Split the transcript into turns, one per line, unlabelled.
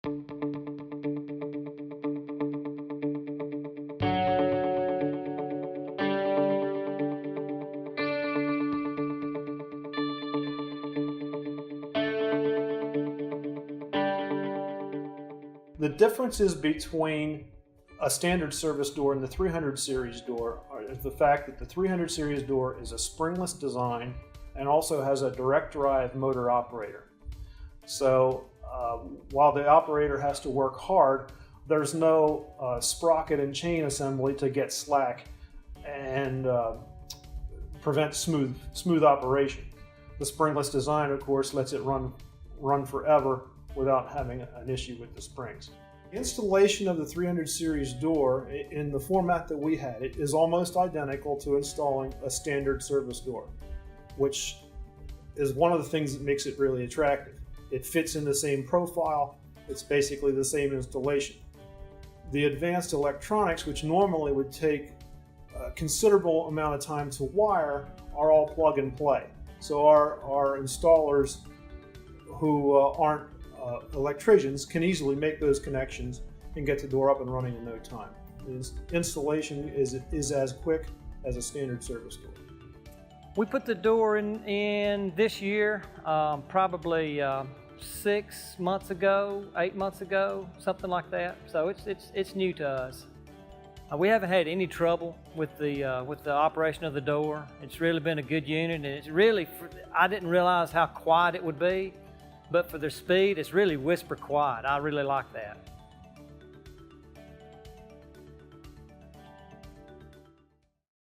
The differences between a standard service door and the 300 series door is the fact that the 300 series door is a springless design and also has a direct drive motor operator. So while the operator has to work hard, there's no sprocket and chain assembly to get slack and prevent smooth operation. The springless design, of course, lets it run forever without having an issue with the springs. Installation of the 300 series door in the format that we had it is almost identical to installing a standard service door, which is one of the things that makes it really attractive. It fits in the same profile, it's basically the same installation. The advanced electronics, which normally would take a considerable amount of time to wire, are all plug and play. So our installers who aren't electricians can easily make those connections and get the door up and running in no time. The installation is as quick as a standard service door.
We put the door in this year, probably 6 months ago, 8 months ago, something like that. So it's new to us. We haven't had any trouble with the operation of the door. It's really been a good unit, and it's really, I didn't realize how quiet it would be. But for their speed, it's really whisper quiet. I really like that.